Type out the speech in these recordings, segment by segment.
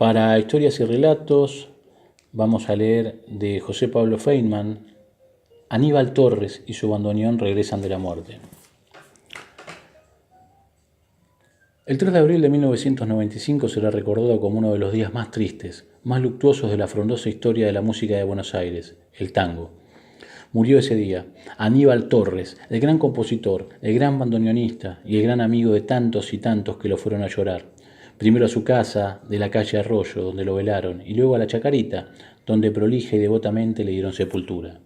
Para historias y relatos vamos a leer de José Pablo Feynman, Aníbal Torres y su bandoneón regresan de la muerte. El 3 de abril de 1995 será recordado como uno de los días más tristes, más luctuosos de la frondosa historia de la música de Buenos Aires, el tango. Murió ese día Aníbal Torres, el gran compositor, el gran bandoneonista y el gran amigo de tantos y tantos que lo fueron a llorar. Primero a su casa de la calle Arroyo, donde lo velaron, y luego a la Chacarita, donde prolija y devotamente le dieron sepultura.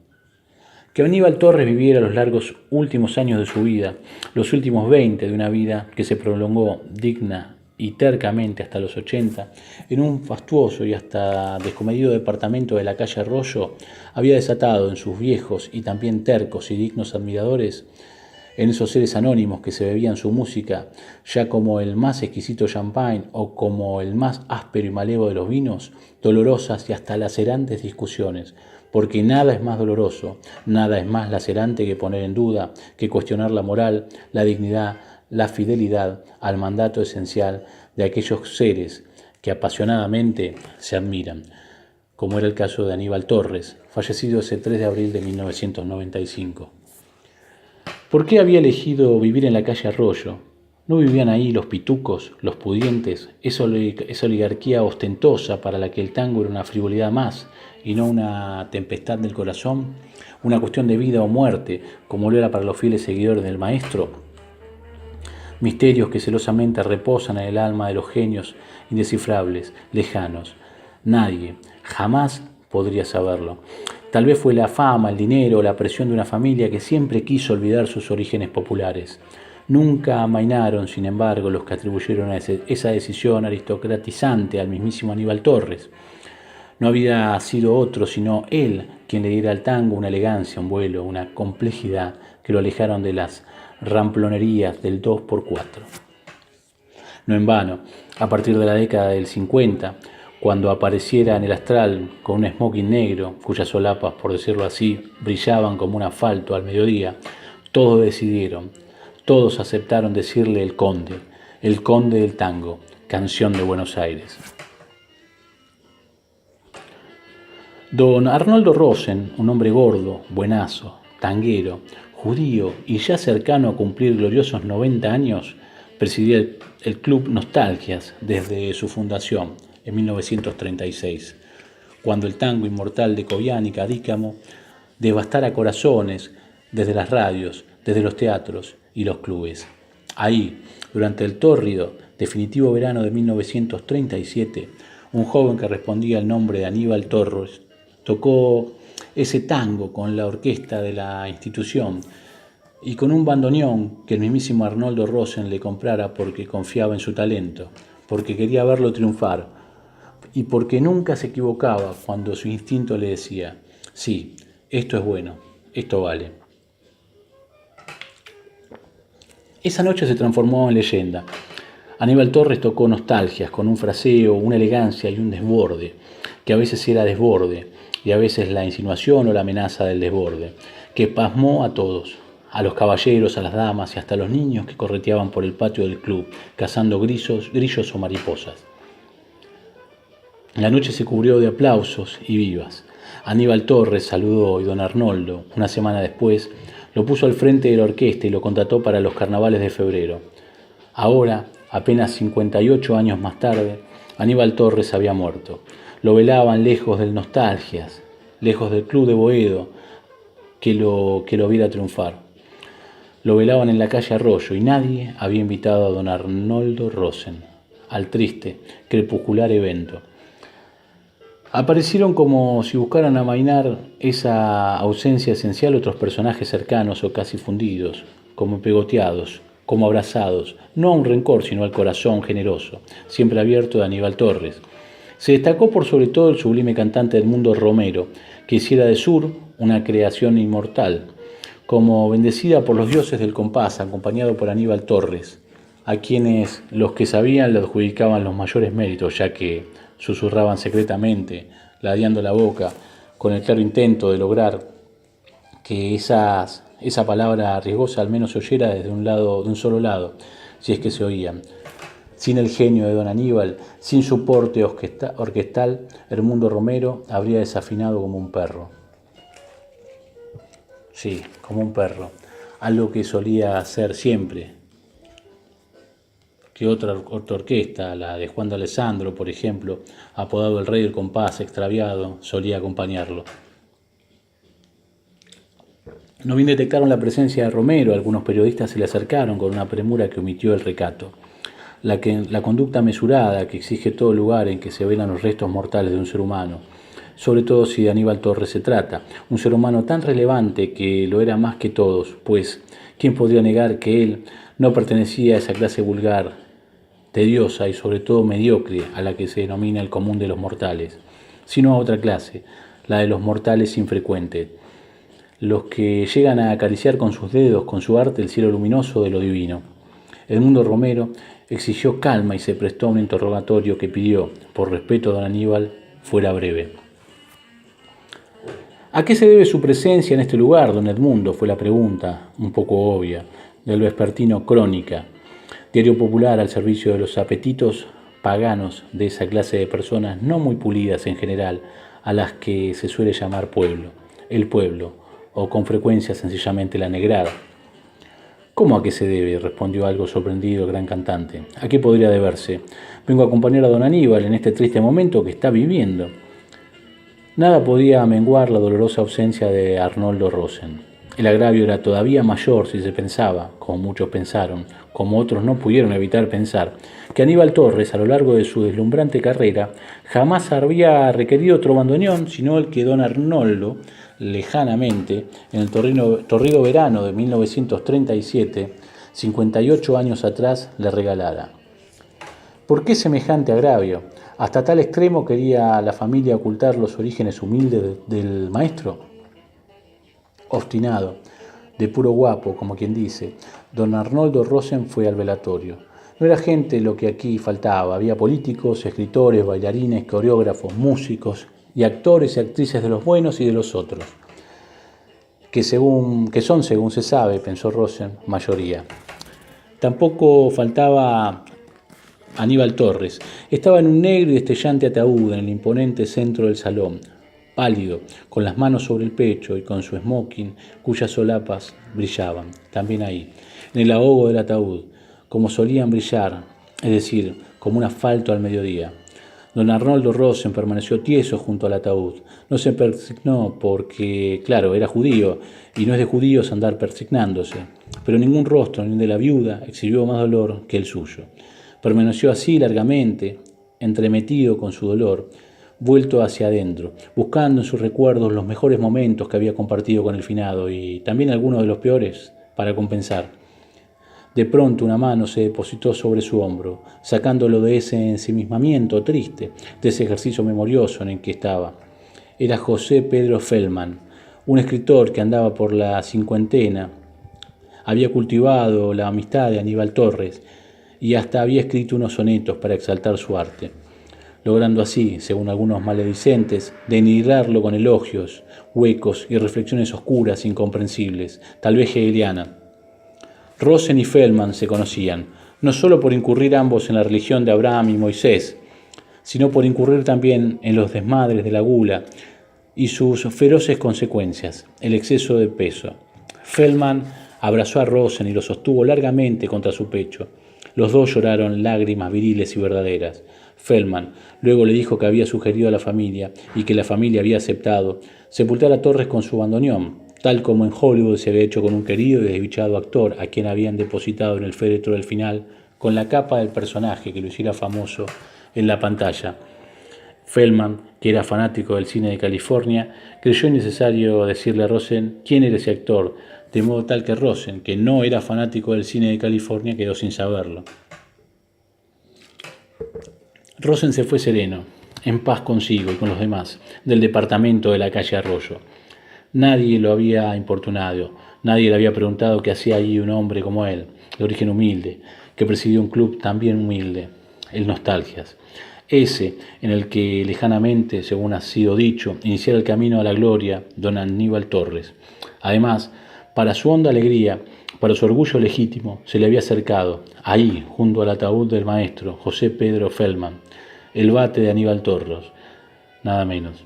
Que Aníbal Torres viviera los largos últimos años de su vida, los últimos 20 de una vida que se prolongó digna y tercamente hasta los 80, en un fastuoso y hasta descomedido departamento de la calle Arroyo, había desatado en sus viejos y también tercos y dignos admiradores, en esos seres anónimos que se bebían su música, ya como el más exquisito champagne o como el más áspero y malevo de los vinos, dolorosas y hasta lacerantes discusiones, porque nada es más doloroso, nada es más lacerante que poner en duda, que cuestionar la moral, la dignidad, la fidelidad al mandato esencial de aquellos seres que apasionadamente se admiran, como era el caso de Aníbal Torres, fallecido ese 3 de abril de 1995. ¿Por qué había elegido vivir en la calle Arroyo? ¿No vivían ahí los pitucos, los pudientes, esa oligarquía ostentosa para la que el tango era una frivolidad más y no una tempestad del corazón, una cuestión de vida o muerte, como lo era para los fieles seguidores del maestro? Misterios que celosamente reposan en el alma de los genios indescifrables, lejanos. Nadie, jamás podría saberlo. Tal vez fue la fama, el dinero, la presión de una familia que siempre quiso olvidar sus orígenes populares. Nunca amainaron, sin embargo, los que atribuyeron a esa decisión aristocratizante al mismísimo Aníbal Torres. No había sido otro sino él quien le diera al tango una elegancia, un vuelo, una complejidad que lo alejaron de las ramplonerías del 2x4. No en vano, a partir de la década del 50, cuando apareciera en el astral con un smoking negro, cuyas solapas, por decirlo así, brillaban como un asfalto al mediodía, todos decidieron, todos aceptaron decirle el conde del tango, canción de Buenos Aires. Don Arnoldo Rosen, un hombre gordo, buenazo, tanguero, judío y ya cercano a cumplir gloriosos 90 años, presidía el Club Nostalgias desde su fundación en 1936, cuando el tango inmortal de Cobián y Cadícamo devastara corazones desde las radios, desde los teatros y los clubes. Ahí, durante el tórrido, definitivo verano de 1937, un joven que respondía al nombre de Aníbal Torres tocó ese tango con la orquesta de la institución y con un bandoneón que el mismísimo Arnoldo Rosen le comprara porque confiaba en su talento, porque quería verlo triunfar y porque nunca se equivocaba cuando su instinto le decía: sí, esto es bueno, esto vale. Esa noche se transformó en leyenda. Aníbal Torres tocó nostalgias con un fraseo, una elegancia y un desborde, que a veces era desborde y a veces la insinuación o la amenaza del desborde, que pasmó a todos, a los caballeros, a las damas y hasta a los niños que correteaban por el patio del club, cazando grillos o mariposas. La noche se cubrió de aplausos y vivas. Aníbal Torres saludó y don Arnoldo, una semana después, lo puso al frente de la orquesta y lo contrató para los carnavales de febrero. Ahora, apenas 58 años más tarde, Aníbal Torres había muerto. Lo velaban lejos del Nostalgias, lejos del Club de Boedo, que lo viera triunfar. Lo velaban en la calle Arroyo y nadie había invitado a don Arnoldo Rosen al triste, crepuscular evento. Aparecieron como si buscaran amainar esa ausencia esencial otros personajes cercanos o casi fundidos, como pegoteados, como abrazados, no a un rencor sino al corazón generoso, siempre abierto de Aníbal Torres. Se destacó por sobre todo el sublime cantante Edmundo Romero, que hiciera de Sur una creación inmortal, como bendecida por los dioses del compás, acompañado por Aníbal Torres, a quienes los que sabían le adjudicaban los mayores méritos, ya que susurraban secretamente, ladeando la boca, con el claro intento de lograr que esa palabra riesgosa al menos se oyera desde un solo lado, si es que se oían. Sin el genio de don Aníbal, sin soporte orquestal, Edmundo Romero habría desafinado como un perro. Sí, como un perro. Algo que solía hacer siempre. Que otra orquesta, la de Juan de Alessandro, por ejemplo, apodado el Rey del Compás extraviado, solía acompañarlo. No bien detectaron la presencia de Romero, algunos periodistas se le acercaron con una premura que omitió el recato. La conducta mesurada que exige todo lugar en que se velan los restos mortales de un ser humano, sobre todo si de Aníbal Torres se trata, un ser humano tan relevante que lo era más que todos, pues ¿quién podría negar que él no pertenecía a esa clase vulgar, tediosa y sobre todo mediocre a la que se denomina el común de los mortales, sino a otra clase, la de los mortales infrecuentes, los que llegan a acariciar con sus dedos, con su arte, el cielo luminoso de lo divino? Edmundo Romero exigió calma y se prestó a un interrogatorio que pidió, por respeto a don Aníbal, fuera breve. ¿A qué se debe su presencia en este lugar, don Edmundo?, fue la pregunta, un poco obvia, del vespertino Crónica, diario popular al servicio de los apetitos paganos de esa clase de personas no muy pulidas en general, a las que se suele llamar pueblo, el pueblo, o con frecuencia sencillamente la negrada. ¿Cómo a qué se debe?, respondió algo sorprendido el gran cantante. ¿A qué podría deberse? Vengo a acompañar a don Aníbal en este triste momento que está viviendo. Nada podía amenguar la dolorosa ausencia de Arnoldo Rosen. El agravio era todavía mayor si se pensaba, como muchos pensaron, como otros no pudieron evitar pensar, que Aníbal Torres, a lo largo de su deslumbrante carrera, jamás había requerido otro bandoneón, sino el que don Arnoldo, lejanamente, en el torrido verano de 1937, 58 años atrás, le regalara. ¿Por qué semejante agravio? ¿Hasta tal extremo quería la familia ocultar los orígenes humildes del maestro? Obstinado, de puro guapo, como quien dice, don Arnoldo Rosen fue al velatorio. No era gente lo que aquí faltaba, había políticos, escritores, bailarines, coreógrafos, músicos y actores y actrices de los buenos y de los otros, que son, según se sabe, pensó Rosen, mayoría. Tampoco faltaba Aníbal Torres. Estaba en un negro y destellante ataúd en el imponente centro del salón, pálido, con las manos sobre el pecho y con su smoking, cuyas solapas brillaban, también ahí, en el ahogo del ataúd, como solían brillar, es decir, como un asfalto al mediodía. Don Arnoldo Rosen permaneció tieso junto al ataúd. No se persignó porque, claro, era judío, y no es de judíos andar persignándose, pero ningún rostro, ni de la viuda, exhibió más dolor que el suyo. Permaneció así largamente, entremetido con su dolor, vuelto hacia adentro, buscando en sus recuerdos los mejores momentos que había compartido con el finado y también algunos de los peores para compensar. De pronto una mano se depositó sobre su hombro, sacándolo de ese ensimismamiento triste, de ese ejercicio memorioso en el que estaba. Era José Pedro Feldman, un escritor que andaba por la cincuentena, había cultivado la amistad de Aníbal Torres y hasta había escrito unos sonetos para exaltar su arte, logrando así, según algunos maledicentes, denigrarlo con elogios, huecos y reflexiones oscuras e incomprensibles, tal vez hegelianas. Rosen y Feldman se conocían, no solo por incurrir ambos en la religión de Abraham y Moisés, sino por incurrir también en los desmadres de la gula y sus feroces consecuencias, el exceso de peso. Feldman abrazó a Rosen y lo sostuvo largamente contra su pecho. Los dos lloraron lágrimas viriles y verdaderas. Feldman luego le dijo que había sugerido a la familia, y que la familia había aceptado, sepultar a Torres con su bandoneón, tal como en Hollywood se había hecho con un querido y desdichado actor a quien habían depositado en el féretro del final con la capa del personaje que lo hiciera famoso en la pantalla. Feldman, que era fanático del cine de California, creyó innecesario decirle a Rosen quién era ese actor, de modo tal que Rosen, que no era fanático del cine de California, quedó sin saberlo. Rosen se fue sereno, en paz consigo y con los demás, del departamento de la calle Arroyo. Nadie lo había importunado, nadie le había preguntado qué hacía allí un hombre como él, de origen humilde, que presidió un club también humilde, el Nostalgias, ese en el que lejanamente, según ha sido dicho, iniciara el camino a la gloria don Aníbal Torres. Además, para su honda alegría, Para su orgullo legítimo, se le había acercado, ahí, junto al ataúd del maestro, José Pedro Feldman, el bate de Aníbal Torres, nada menos.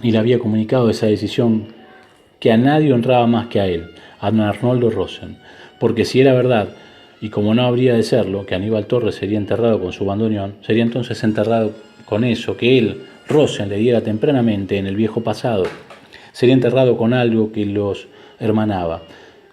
Y le había comunicado esa decisión que a nadie honraba más que a él, a don Arnoldo Rosen, porque si era verdad, y como no habría de serlo, que Aníbal Torres sería enterrado con su bandoneón, sería entonces enterrado con eso que él, Rosen, le diera tempranamente en el viejo pasado. Sería enterrado con algo que los hermanaba,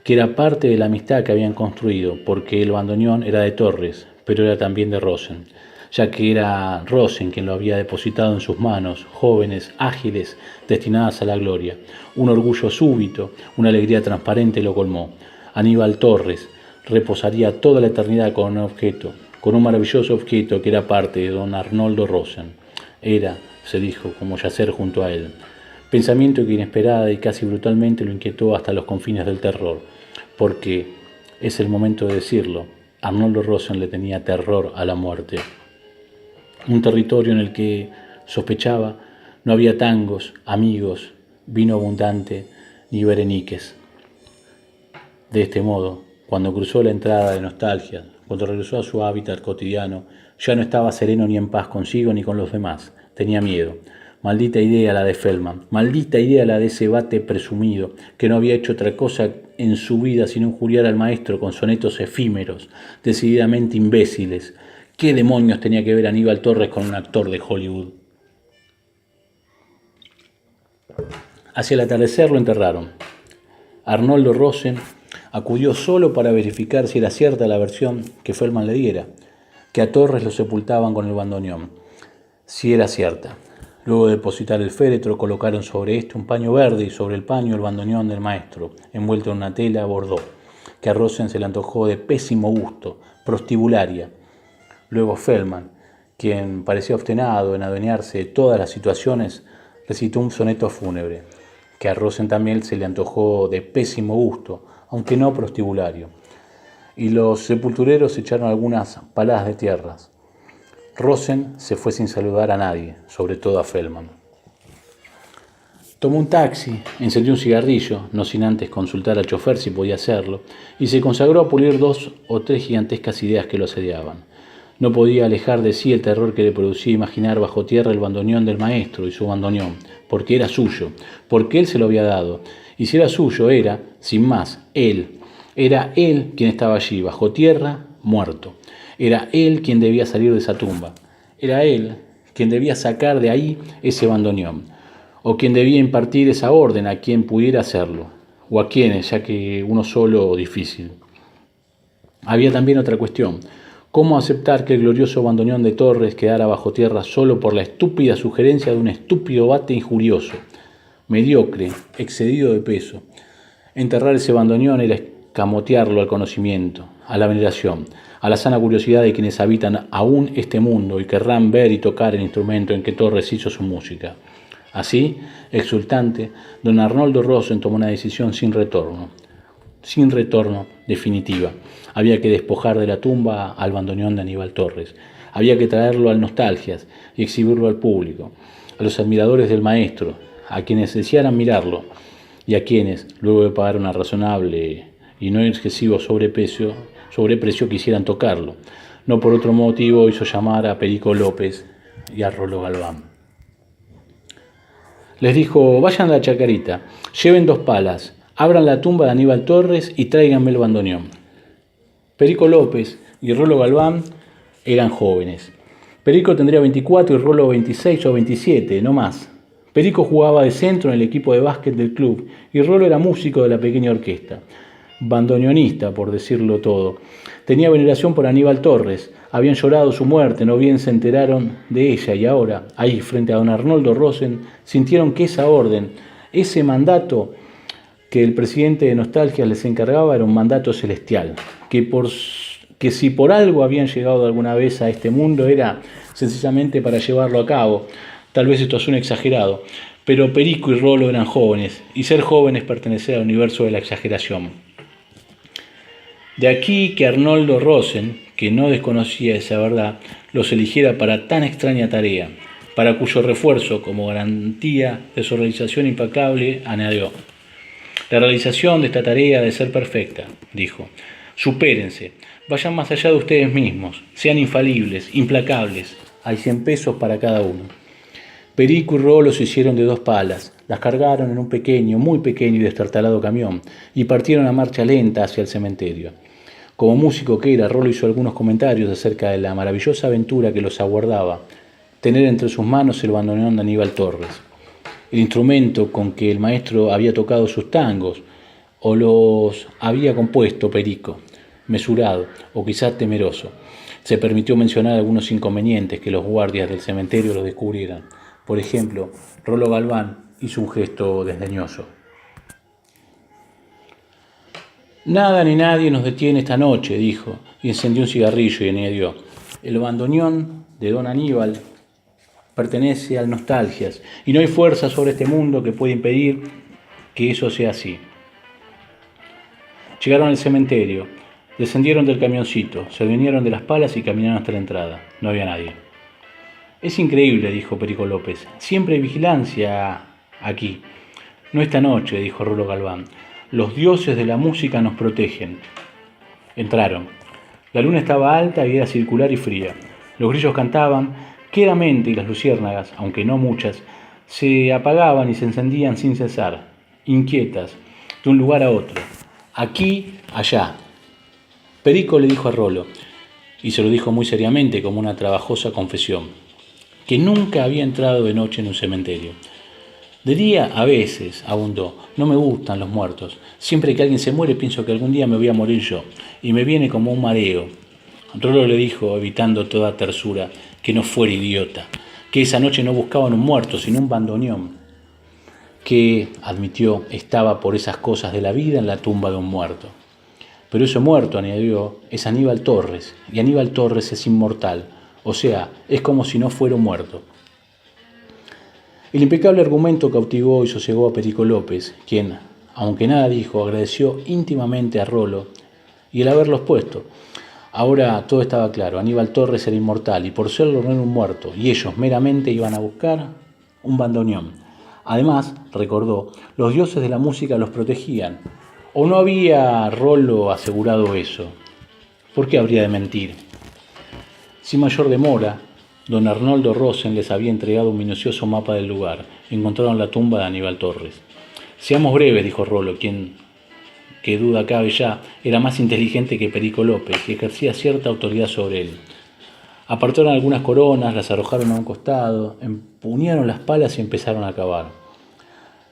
que era parte de la amistad que habían construido, porque el bandoneón era de Torres, pero era también de Rosen, ya que era Rosen quien lo había depositado en sus manos, jóvenes, ágiles, destinadas a la gloria. Un orgullo súbito, una alegría transparente lo colmó. Aníbal Torres reposaría toda la eternidad con un objeto, con un maravilloso objeto que era parte de don Arnoldo Rosen. Era, se dijo, como yacer junto a él. Pensamiento que inesperada y casi brutalmente lo inquietó hasta los confines del terror, porque, es el momento de decirlo, Arnoldo Rosen le tenía terror a la muerte. Un territorio en el que, sospechaba, no había tangos, amigos, vino abundante, ni bereniques. De este modo, cuando cruzó la entrada de nostalgia, cuando regresó a su hábitat cotidiano, ya no estaba sereno ni en paz consigo ni con los demás. Tenía miedo. Maldita idea la de Feldman, maldita idea la de ese bate presumido, que no había hecho otra cosa en su vida sino injuriar al maestro con sonetos efímeros, decididamente imbéciles. ¿Qué demonios tenía que ver Aníbal Torres con un actor de Hollywood? Hacia el atardecer lo enterraron. Arnoldo Rosen acudió solo para verificar si era cierta la versión que Feldman le diera, que a Torres lo sepultaban con el bandoneón. Si era cierta. Luego de depositar el féretro, colocaron sobre este un paño verde y sobre el paño el bandoneón del maestro, envuelto en una tela bordó, que a Rosen se le antojó de pésimo gusto, prostibularia. Luego Feldman, quien parecía obstinado en adueñarse de todas las situaciones, recitó un soneto fúnebre, que a Rosen también se le antojó de pésimo gusto, aunque no prostibulario. Y los sepultureros echaron algunas paladas de tierras. Rosen se fue sin saludar a nadie, sobre todo a Feldman. Tomó un taxi, encendió un cigarrillo, no sin antes consultar al chofer si podía hacerlo, y se consagró a pulir 2 o 3 gigantescas ideas que lo asediaban. No podía alejar de sí el terror que le producía imaginar bajo tierra el bandoneón del maestro y su bandoneón, porque era suyo, porque él se lo había dado, y si era suyo era, sin más, él. Era él quien estaba allí, bajo tierra, muerto. Era él quien debía salir de esa tumba. Era él quien debía sacar de ahí ese bandoneón, o quien debía impartir esa orden a quien pudiera hacerlo, o a quienes, ya que uno solo difícil. Había también otra cuestión. ¿Cómo aceptar que el glorioso bandoneón de Torres quedara bajo tierra solo por la estúpida sugerencia de un estúpido bate injurioso, mediocre, excedido de peso? Enterrar ese bandoneón era escamotearlo al conocimiento, a la veneración, a la sana curiosidad de quienes habitan aún este mundo y querrán ver y tocar el instrumento en que Torres hizo su música. Así, exultante, don Arnoldo Rosen tomó una decisión sin retorno definitiva. Había que despojar de la tumba al bandoneón de Aníbal Torres. Había que traerlo al Nostalgias y exhibirlo al público, a los admiradores del maestro, a quienes desearan mirarlo y a quienes, luego de pagar una razonable y no excesivo sobreprecio, quisieran tocarlo. No por otro motivo hizo llamar a Perico López y a Rolo Galván. Les dijo: vayan a la chacarita, lleven 2 palas, abran la tumba de Aníbal Torres y tráiganme el bandoneón. Perico López y Rolo Galván eran jóvenes. Perico tendría 24 y Rolo 26 o 27, no más. Perico jugaba de centro en el equipo de básquet del club y Rolo era músico de la pequeña orquesta. Bandoneonista, por decirlo todo. Tenía veneración por Aníbal Torres. Habían llorado su muerte, no bien se enteraron de ella y ahora, ahí frente a don Arnoldo Rosen, sintieron que esa orden, ese mandato que el presidente de Nostalgia les encargaba era un mandato celestial, que si por algo habían llegado alguna vez a este mundo era sencillamente para llevarlo a cabo. Tal vez esto suene exagerado, pero Perico y Rolo eran jóvenes, y ser joven es pertenecer al universo de la exageración. De aquí que Arnoldo Rosen, que no desconocía esa verdad, los eligiera para tan extraña tarea, para cuyo refuerzo, como garantía de su realización impecable, añadió: La realización de esta tarea ha de ser perfecta, dijo. Supérense, vayan más allá de ustedes mismos, sean infalibles, implacables. Hay 100 pesos para cada uno. Perico y Rolo se hicieron de 2 palas, las cargaron en un pequeño, muy pequeño y destartalado camión y partieron a marcha lenta hacia el cementerio. Como músico que era, Rolo hizo algunos comentarios acerca de la maravillosa aventura que los aguardaba, tener entre sus manos el bandoneón de Aníbal Torres, el instrumento con que el maestro había tocado sus tangos, o los había compuesto Perico, mesurado o quizás temeroso. Se permitió mencionar algunos inconvenientes que los guardias del cementerio los descubrieran. Por ejemplo, Rolo Galván hizo un gesto desdeñoso. Nada ni nadie nos detiene esta noche, dijo, y encendió un cigarrillo y añadió, el bandoneón de don Aníbal pertenece al Nostalgias, y no hay fuerza sobre este mundo que pueda impedir que eso sea así. Llegaron al cementerio, descendieron del camioncito, se vinieron de las palas y caminaron hasta la entrada. No había nadie. Es increíble, dijo Perico López. Siempre hay vigilancia aquí. No esta noche, dijo Rolo Galván. Los dioses de la música nos protegen. Entraron. La luna estaba alta y era circular y fría. Los grillos cantaban quedamente y las luciérnagas, aunque no muchas, se apagaban y se encendían sin cesar, inquietas, de un lugar a otro. Aquí, allá. Perico le dijo a Rolo, y se lo dijo muy seriamente como una trabajosa confesión, que nunca había entrado de noche en un cementerio. De día, a veces, abundó, no me gustan los muertos. Siempre que alguien se muere pienso que algún día me voy a morir yo, y me viene como un mareo. Rolo le dijo, evitando toda tersura, que no fuera idiota, que esa noche no buscaban un muerto, sino un bandoneón, que, admitió, estaba por esas cosas de la vida en la tumba de un muerto. Pero ese muerto, añadió, es Aníbal Torres, y Aníbal Torres es inmortal, o sea, es como si no fuera un muerto. El impecable argumento cautivó y sosegó a Perico López, quien, aunque nada dijo, agradeció íntimamente a Rolo y el haberlos puesto. Ahora todo estaba claro, Aníbal Torres era inmortal y por serlo no era un muerto, y ellos meramente iban a buscar un bandoneón. Además, recordó, los dioses de la música los protegían. ¿O no había Rolo asegurado eso? ¿Por qué habría de mentir? Sin mayor demora, don Arnoldo Rosen les había entregado un minucioso mapa del lugar. Encontraron la tumba de Aníbal Torres. Seamos breves, dijo Rolo, quien, que duda cabe ya, era más inteligente que Perico López y ejercía cierta autoridad sobre él. Apartaron algunas coronas, las arrojaron a un costado, empuñaron las palas y empezaron a cavar.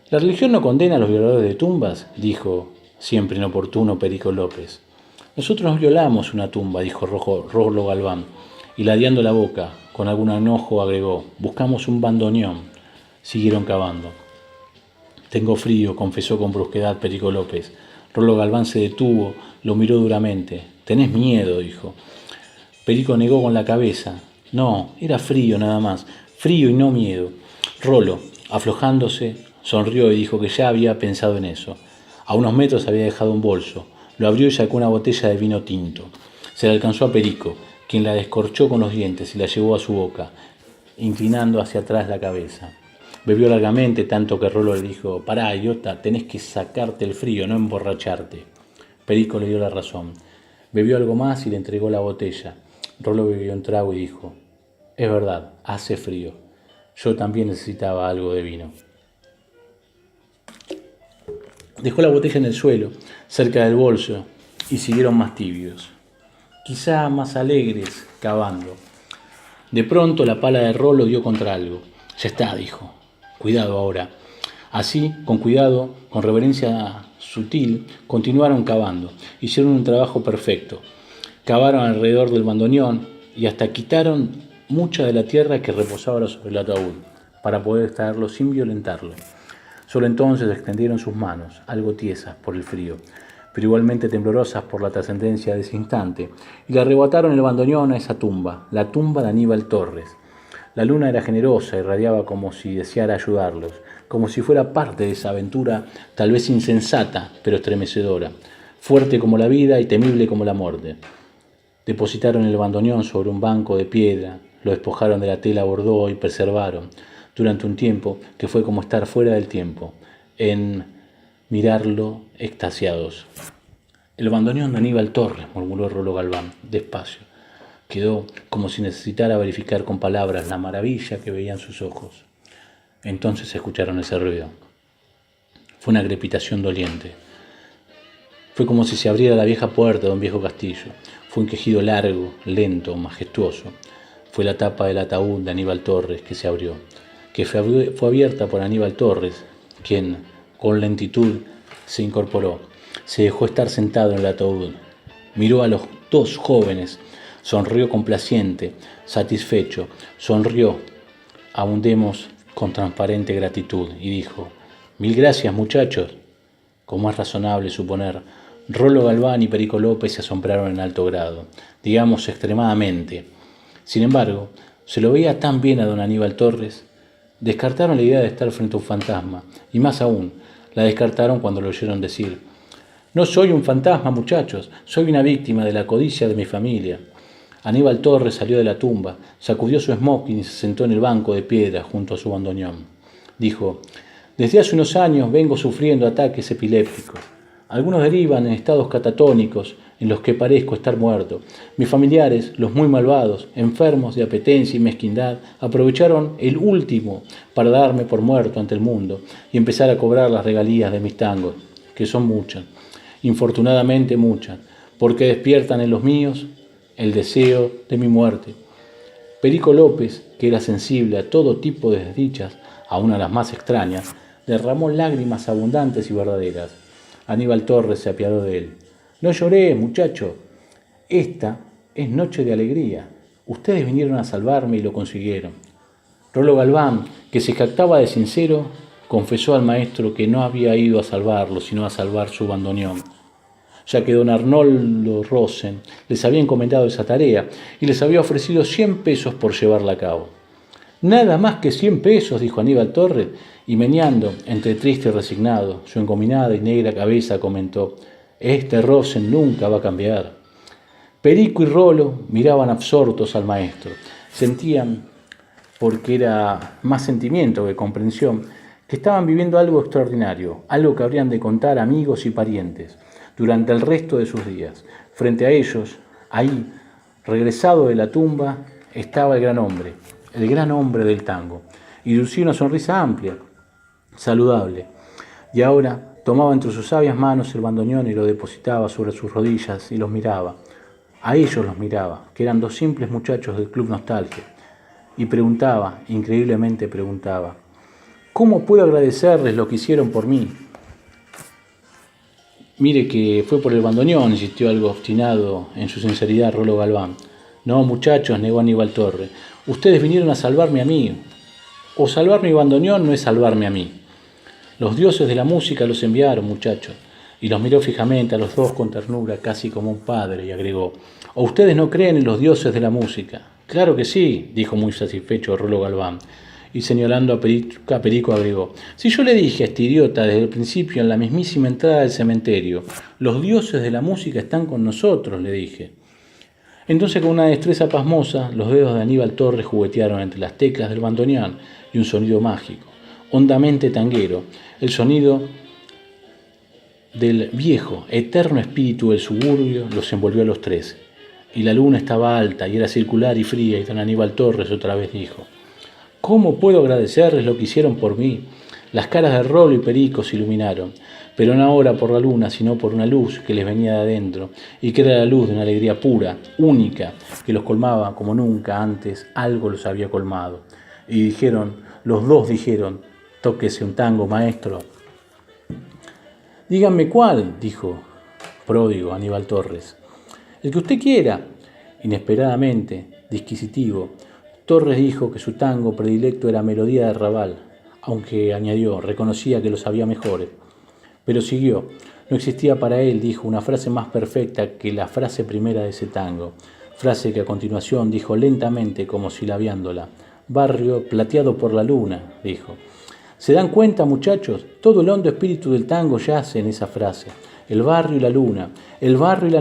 La religión no condena a los violadores de tumbas, dijo siempre inoportuno Perico López. Nosotros nos violamos una tumba, dijo Rolo Galván, y ladeando la boca, con algún enojo agregó, buscamos un bandoneón. Siguieron cavando. Tengo frío, confesó con brusquedad Perico López. Rolo Galván se detuvo, lo miró duramente. Tenés miedo, dijo. Perico negó con la cabeza. No, era frío nada más, frío y no miedo. Rolo, aflojándose, sonrió y dijo que ya había pensado en eso. A unos metros había dejado un bolso. Lo abrió y sacó una botella de vino tinto. Se la alcanzó a Perico, quien la descorchó con los dientes y la llevó a su boca, inclinando hacia atrás la cabeza. Bebió largamente, tanto que Rolo le dijo, pará, idiota, tenés que sacarte el frío, no emborracharte. Perico le dio la razón. Bebió algo más y le entregó la botella. Rolo bebió un trago y dijo, es verdad, hace frío. Yo también necesitaba algo de vino. Dejó la botella en el suelo, cerca del bolso, y siguieron más tibios, quizá más alegres, cavando. De pronto la pala de Rolo dio contra algo. Ya está, dijo. Cuidado ahora. Así, con cuidado, con reverencia sutil, continuaron cavando. Hicieron un trabajo perfecto. Cavaron alrededor del bandoneón y hasta quitaron mucha de la tierra que reposaba sobre el ataúd, para poder extraerlo sin violentarlo. Solo entonces extendieron sus manos, algo tiesas por el frío, pero igualmente temblorosas por la trascendencia de ese instante, y le arrebataron el bandoneón a esa tumba, la tumba de Aníbal Torres. La luna era generosa y radiaba como si deseara ayudarlos, como si fuera parte de esa aventura tal vez insensata, pero estremecedora, fuerte como la vida y temible como la muerte. Depositaron el bandoneón sobre un banco de piedra, lo despojaron de la tela bordó y preservaron, durante un tiempo que fue como estar fuera del tiempo, en mirarlo extasiados. El bandoneón de Aníbal Torres, murmuró Rolo Galván, despacio. Quedó como si necesitara verificar con palabras la maravilla que veían sus ojos. Entonces escucharon ese ruido. Fue una crepitación doliente. Fue como si se abriera la vieja puerta de un viejo castillo. Fue un quejido largo, lento, majestuoso. Fue la tapa del ataúd de Aníbal Torres que se abrió, que fue abierta por Aníbal Torres, quien, con lentitud, se incorporó. Se dejó estar sentado en el ataúd. Miró a los dos jóvenes. Sonrió complaciente, satisfecho. Sonrió, abundemos con transparente gratitud, y dijo: «Mil gracias, muchachos». Como es razonable suponer, Rolo Galván y Perico López se asombraron en alto grado, digamos extremadamente. Sin embargo, se lo veía tan bien a don Aníbal Torres, descartaron la idea de estar frente a un fantasma, y más aún, la descartaron cuando lo oyeron decir: «No soy un fantasma, muchachos, soy una víctima de la codicia de mi familia». Aníbal Torres salió de la tumba, sacudió su smoking y se sentó en el banco de piedra junto a su bandoneón. Dijo: «Desde hace unos años vengo sufriendo ataques epilépticos. Algunos derivan en estados catatónicos en los que parezco estar muerto. Mis familiares, los muy malvados, enfermos de apetencia y mezquindad, aprovecharon el último para darme por muerto ante el mundo y empezar a cobrar las regalías de mis tangos, que son muchas, infortunadamente muchas, porque despiertan en los míos el deseo de mi muerte». Perico López, que era sensible a todo tipo de desdichas, aun a las más extrañas, derramó lágrimas abundantes y verdaderas. Aníbal Torres se apiadó de él. «No lloré, muchacho. Esta es noche de alegría. Ustedes vinieron a salvarme y lo consiguieron». Rolo Galván, que se jactaba de sincero, confesó al maestro que no había ido a salvarlo, sino a salvar su bandoneón, ya que don Arnoldo Rosen les había encomendado esa tarea y les había ofrecido 100 pesos por llevarla a cabo. «Nada más que 100 pesos», dijo Aníbal Torres, y meneando, entre triste y resignado, su engominada y negra cabeza, comentó: «Este Rosen nunca va a cambiar». Perico y Rolo miraban absortos al maestro. Sentían, porque era más sentimiento que comprensión, que estaban viviendo algo extraordinario, algo que habrían de contar a amigos y parientes durante el resto de sus días. Frente a ellos, ahí, regresado de la tumba, estaba el gran hombre del tango, y lucía una sonrisa amplia, saludable, y ahora tomaba entre sus sabias manos el bandoneón y lo depositaba sobre sus rodillas y los miraba. A ellos los miraba, que eran dos simples muchachos del Club Nostalgia, y preguntaba, increíblemente preguntaba: «¿Cómo puedo agradecerles lo que hicieron por mí?». «Mire que fue por el bandoneón», insistió algo obstinado en su sinceridad Rolo Galván. «No, muchachos», negó Aníbal Torres, «ustedes vinieron a salvarme a mí. O salvar mi bandoneón no es salvarme a mí. Los dioses de la música los enviaron, muchachos». Y los miró fijamente a los dos con ternura, casi como un padre, y agregó: «¿O ustedes no creen en los dioses de la música?». «Claro que sí», dijo muy satisfecho Rolo Galván, y señalando a Perico agregó: «Si yo le dije a este idiota desde el principio en la mismísima entrada del cementerio, los dioses de la música están con nosotros», le dije». Entonces, con una destreza pasmosa, los dedos de Aníbal Torres juguetearon entre las teclas del bandoneón y un sonido mágico, hondamente tanguero, el sonido del viejo, eterno espíritu del suburbio los envolvió a los tres. Y la luna estaba alta y era circular y fría, y don Aníbal Torres otra vez dijo: «¿Cómo puedo agradecerles lo que hicieron por mí?». Las caras de Rolo y Perico se iluminaron, pero no ahora por la luna, sino por una luz que les venía de adentro, y que era la luz de una alegría pura, única, que los colmaba como nunca antes algo los había colmado. Y los dos dijeron: «Tóquese un tango, maestro». «Díganme cuál», dijo pródigo Aníbal Torres. «El que usted quiera». Inesperadamente, disquisitivo, Torres dijo que su tango predilecto era Melodía de Raval, aunque, añadió, reconocía que los había mejores. Pero siguió: «No existía para él», dijo, «una frase más perfecta que la frase primera de ese tango», frase que a continuación dijo lentamente como silabeándola: «Barrio plateado por la luna», dijo. «¿Se dan cuenta, muchachos? Todo el hondo espíritu del tango yace en esa frase. El barrio y la luna, el barrio y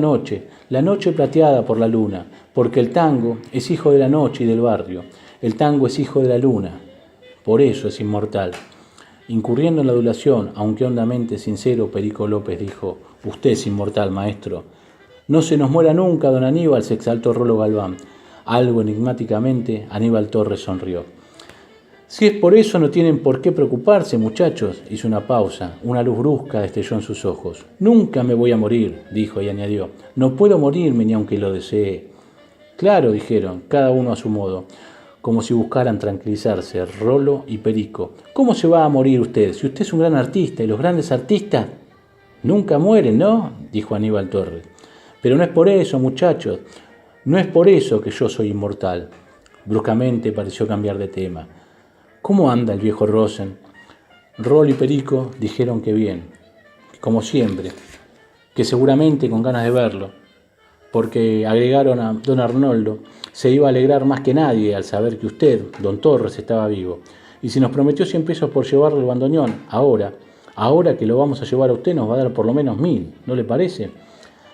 la noche plateada por la luna, porque el tango es hijo de la noche y del barrio, el tango es hijo de la luna, por eso es inmortal». Incurriendo en la adulación, aunque hondamente sincero, Perico López dijo: «Usted es inmortal, maestro». «No se nos muera nunca, don Aníbal», se exaltó Rolo Galván. Algo enigmáticamente, Aníbal Torres sonrió. «Si es por eso, no tienen por qué preocuparse, muchachos». Hizo una pausa. Una luz brusca destelló en sus ojos. «Nunca me voy a morir», dijo y añadió: «No puedo morirme ni aunque lo desee». «Claro», dijeron, cada uno a su modo, como si buscaran tranquilizarse, Rolo y Perico. «¿Cómo se va a morir usted? Si usted es un gran artista, y los grandes artistas nunca mueren, ¿no?», dijo Aníbal Torres. «Pero no es por eso, muchachos, no es por eso que yo soy inmortal». Bruscamente pareció cambiar de tema. «¿Cómo anda el viejo Rosen?». Rolo y Perico dijeron que bien, como siempre, que seguramente con ganas de verlo, porque agregaron a don Arnoldo, se iba a alegrar más que nadie al saber que usted, don Torres, estaba vivo. Y si nos prometió 100 pesos por llevarle el bandoneón, ahora que lo vamos a llevar a usted nos va a dar por lo menos 1000, ¿no le parece?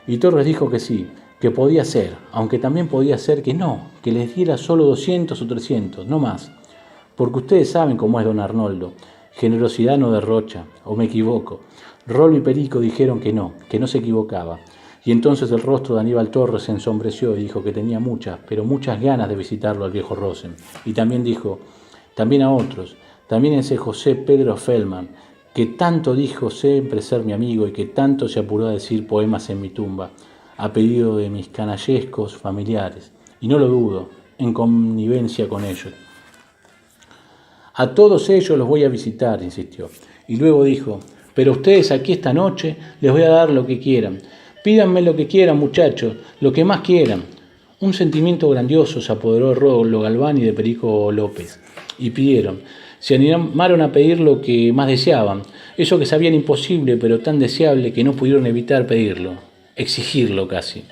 Y Torres dijo que sí, que podía ser, aunque también podía ser que no, que les diera solo 200 o 300, no más. Porque ustedes saben cómo es don Arnoldo, generosidad no derrocha, o me equivoco. Rolo y Perico dijeron que no se equivocaba. Y entonces el rostro de Aníbal Torres se ensombreció y dijo que tenía muchas, pero muchas ganas de visitarlo al viejo Rosen. Y también dijo, también a otros, también ese José Pedro Feldman, que tanto dijo siempre ser mi amigo y que tanto se apuró a decir poemas en mi tumba, a pedido de mis canallescos familiares. Y no lo dudo, en connivencia con ellos. «A todos ellos los voy a visitar», insistió. Y luego dijo, «pero ustedes aquí esta noche les voy a dar lo que quieran. Pídanme lo que quieran, muchachos, lo que más quieran». Un sentimiento grandioso se apoderó de Rolo Galván y de Perico López. Y pidieron, se animaron a pedir lo que más deseaban, eso que sabían imposible pero tan deseable que no pudieron evitar pedirlo, exigirlo casi.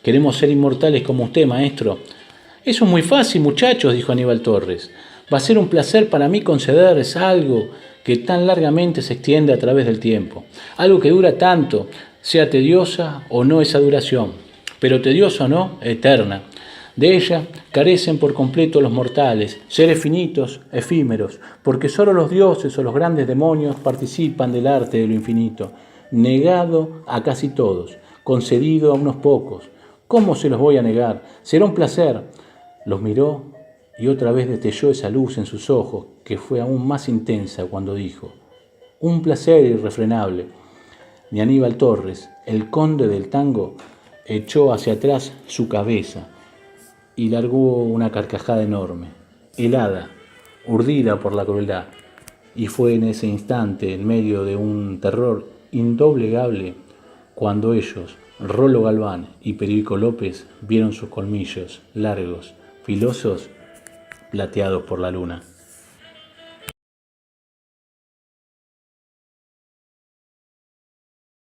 «Queremos ser inmortales como usted, maestro». «Eso es muy fácil, muchachos», dijo Aníbal Torres. «Va a ser un placer para mí concederles algo que tan largamente se extiende a través del tiempo, algo que dura tanto, sea tediosa o no esa duración, pero tediosa o no, eterna. De ella carecen por completo los mortales, seres finitos, efímeros, porque solo los dioses o los grandes demonios participan del arte de lo infinito, negado a casi todos, concedido a unos pocos. ¿Cómo se los voy a negar? Será un placer». Los miró y otra vez destelló esa luz en sus ojos, que fue aún más intensa cuando dijo, «Un placer irrefrenable». Y Aníbal Torres, el conde del tango, echó hacia atrás su cabeza y largó una carcajada enorme, helada, urdida por la crueldad. Y fue en ese instante, en medio de un terror indoblegable, cuando ellos, Rolo Galván y Perico López, vieron sus colmillos largos, filosos, plateados por la luna.